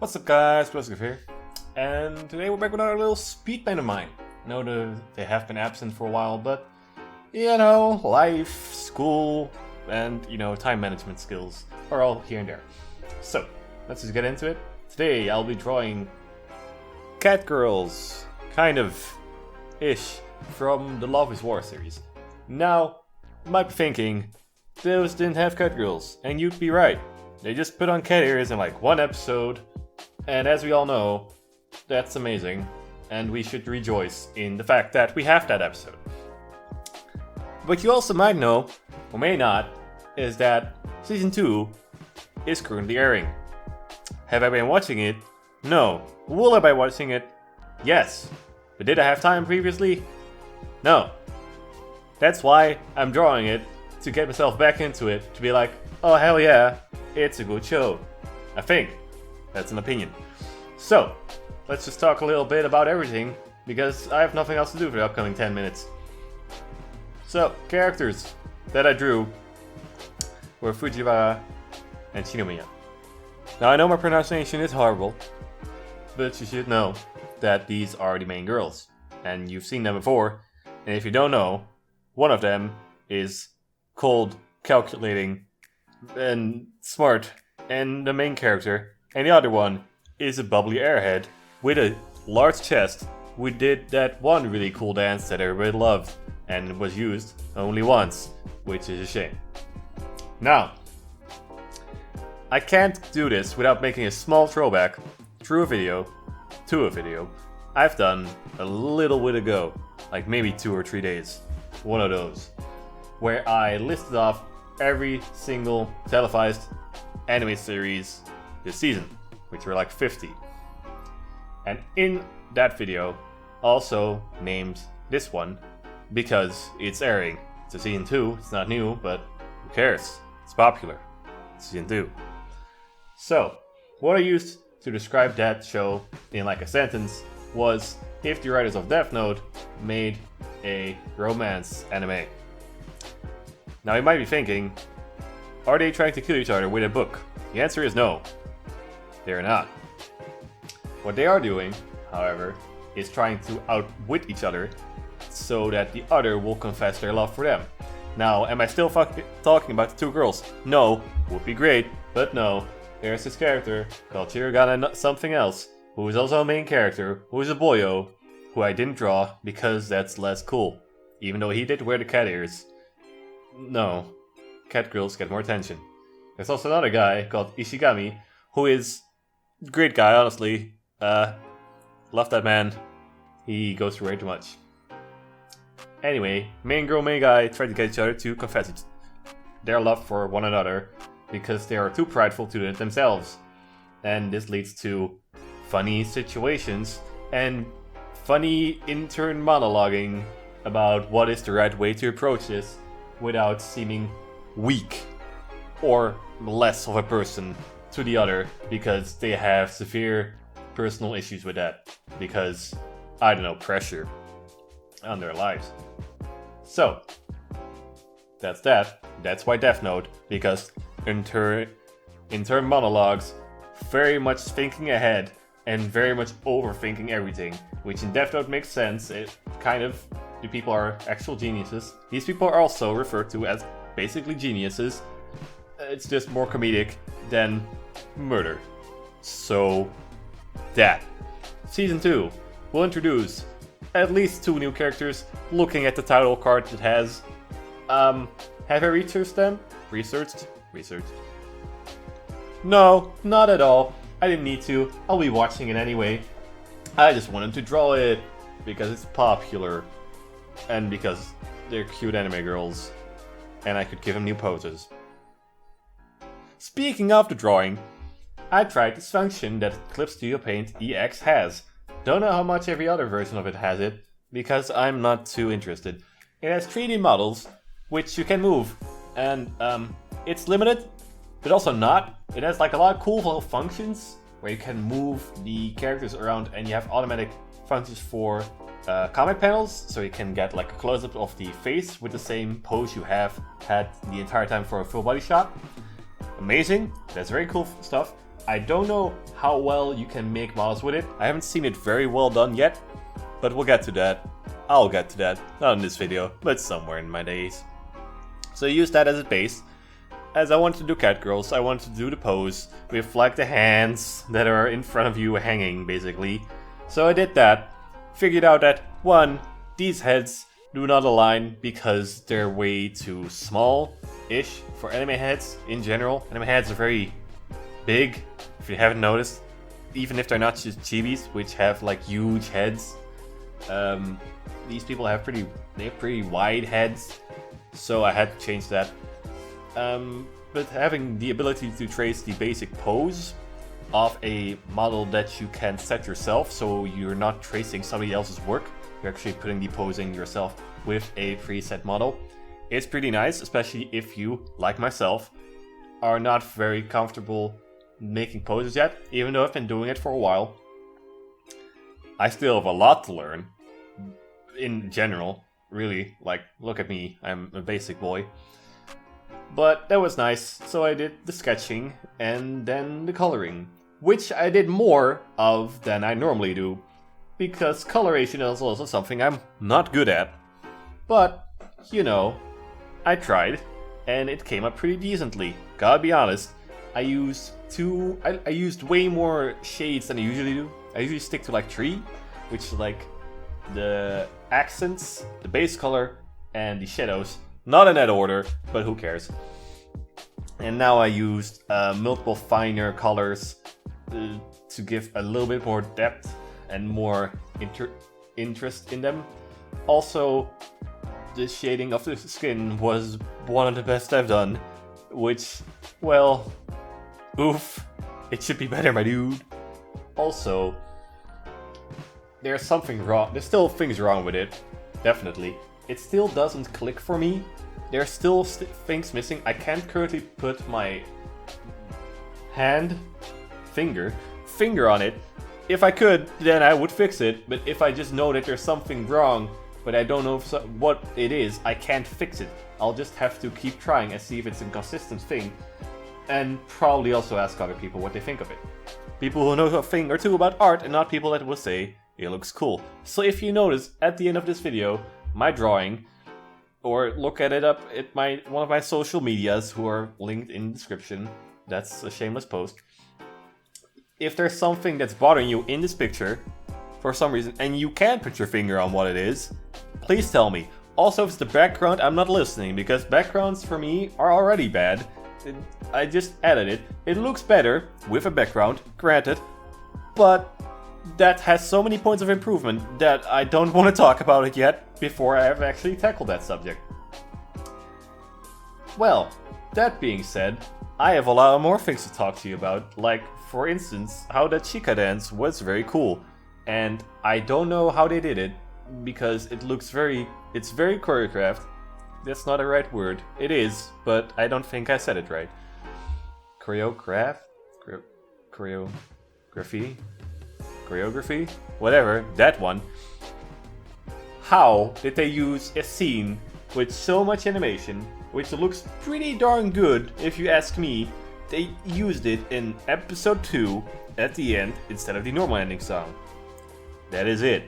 What's up guys, Broscarf here, and today we're back with another little speed paint of mine. I know they have been absent for a while, but you know, life, school, and you know, time management skills are all here and there. So, let's just get into it. Today I'll be drawing cat girls, kind of, ish, from the Love is War series. Now, you might be thinking, those didn't have cat girls, and you'd be right. They just put on cat ears in like one episode. And as we all know, that's amazing, and we should rejoice in the fact that we have that episode. But you also might know, or may not, is that Season 2 is currently airing. Have I been watching it? No. Will I be watching it? Yes. But did I have time previously? No. That's why I'm drawing it, to get myself back into it, to be like, oh hell yeah, it's a good show. I think. That's an opinion. So, let's just talk a little bit about everything, because I have nothing else to do for the upcoming 10 minutes. So, characters that I drew were Fujiwara and Shinomiya. Now I know my pronunciation is horrible, but you should know that these are the main girls. And you've seen them before, and if you don't know, one of them is cold, calculating, and smart, and the main character. And the other one is a bubbly airhead with a large chest who did that one really cool dance that everybody loved and was used only once, which is a shame. Now, I can't do this without making a small throwback to a video I've done a little bit ago, like maybe 2 or 3 days, one of those, where I listed off every single televised anime series this season, which were like 50. And in that video, also named this one because it's airing. It's a season 2, it's not new, but who cares? It's popular. It's season 2. So, what I used to describe that show in like a sentence was if the writers of Death Note made a romance anime. Now you might be thinking, are they trying to kill each other with a book? The answer is no. They're not. What they are doing, however, is trying to outwit each other so that the other will confess their love for them. Now, am I still talking about the 2 girls? No, would be great, but no. There's this character called Hiragana something else, who is also a main character, who is a boyo, who I didn't draw because that's less cool. Even though he did wear the cat ears. No, cat girls get more attention. There's also another guy called Ishigami, who is a great guy, honestly. Love that man. He goes through way too much. Anyway, main girl, main guy try to get each other to confess their love for one another because they are too prideful to do it themselves. And this leads to funny situations and funny intern monologuing about what is the right way to approach this without seeming weak or less of a person to the other because they have severe personal issues with that because, I don't know, pressure on their lives. So, that's that. That's why Death Note, because intern monologues, very much thinking ahead and very much overthinking everything, which in Death Note makes sense. It kind of, the people are actual geniuses. These people are also referred to as basically geniuses. It's just more comedic than murder. So, that. Season 2 will introduce at least 2 new characters. Looking at the title card it has. Have I researched them? Researched? No, not at all. I didn't need to. I'll be watching it anyway. I just wanted to draw it because it's popular and because they're cute anime girls and I could give them new poses. Speaking of the drawing, I tried this function that Clip Studio Paint EX has. Don't know how much every other version of it has it, because I'm not too interested. It has 3D models, which you can move, and it's limited, but also not. It has like a lot of cool functions, where you can move the characters around and you have automatic functions for comic panels, so you can get like a close-up of the face with the same pose you have had the entire time for a full body shot. Amazing, that's very cool stuff. I don't know how well you can make models with it. I haven't seen it very well done yet, but we'll get to that. I'll get to that, not in this video, but somewhere in my days. So I use that as a base. As I wanted to do cat girls, I wanted to do the pose with like the hands that are in front of you hanging basically. So I did that, figured out that 1, these heads do not align because they're way too small-ish for anime heads in general. Anime heads are very big, if you haven't noticed. Even if they're not just chibis, which have like huge heads. These people have pretty wide heads, so I had to change that. But having the ability to trace the basic pose of a model that you can set yourself, so you're not tracing somebody else's work, you're actually putting the posing yourself with a preset model. It's pretty nice, especially if you, like myself, are not very comfortable making poses yet, even though I've been doing it for a while. I still have a lot to learn, in general, really. Like, look at me, I'm a basic boy. But that was nice, so I did the sketching and then the coloring, which I did more of than I normally do, because coloration is also something I'm not good at. But, you know, I tried, and it came up pretty decently. Gotta be honest, I used way more shades than I usually do. I usually stick to like 3, which is like the accents, the base color, and the shadows. Not in that order, but who cares. And now I used multiple finer colors to give a little bit more depth and more interest in them. Also, the shading of the skin was one of the best I've done, which, well, oof, it should be better, my dude. Also, there's something wrong. There's still things wrong with it, definitely. It still doesn't click for me. There's still things missing. I can't currently put my finger on it. If I could, then I would fix it. But if I just know that there's something wrong, but I don't know what it is, I can't fix it. I'll just have to keep trying and see if it's a consistent thing. And probably also ask other people what they think of it. People who know a thing or two about art and not people that will say, it looks cool. So if you notice at the end of this video, my drawing, or look at it up at one of my social medias who are linked in the description, that's a shameless post. If there's something that's bothering you in this picture, for some reason, and you can't put your finger on what it is, please tell me. Also, if it's the background, I'm not listening, because backgrounds for me are already bad. I just added it. It looks better with a background, granted, but that has so many points of improvement that I don't want to talk about it yet before I have actually tackled that subject. Well, that being said, I have a lot more things to talk to you about, like, for instance, how that Chika dance was very cool. And I don't know how they did it, because it's very choreographed. That's not a right word. It is, but I don't think I said it right. Choreography? Whatever, that one. How did they use a scene with so much animation, which looks pretty darn good if you ask me? They used it in episode 2 at the end instead of the normal ending song. That is it.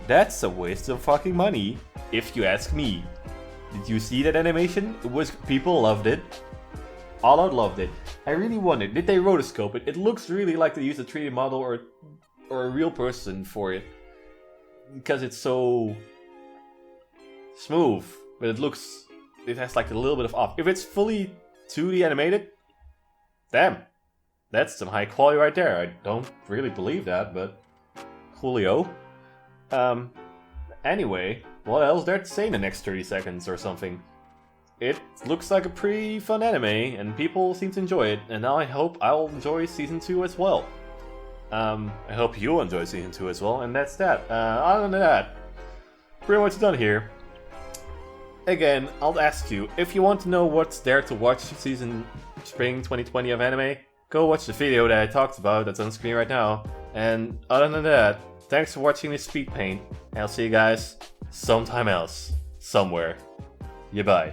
That's a waste of fucking money, if you ask me. Did you see that animation? People loved it. All out loved it. I really wondered, did they rotoscope it? It looks really like they used a 3D model or a real person for it. Because it's so smooth, but it has like a little bit of off. If it's fully 2D animated, damn, that's some high quality right there. I don't really believe that, but Julio. Anyway, what else there to say in the next 30 seconds or something? It looks like a pretty fun anime, and people seem to enjoy it, and now I hope I'll enjoy Season 2 as well. I hope you'll enjoy Season 2 as well, and that's that. Other than that, pretty much done here. Again, I'll ask you, if you want to know what's there to watch Spring 2020 of anime, go watch the video that I talked about that's on screen right now. And other than that, thanks for watching this speed paint, and I'll see you guys sometime else, somewhere. Goodbye.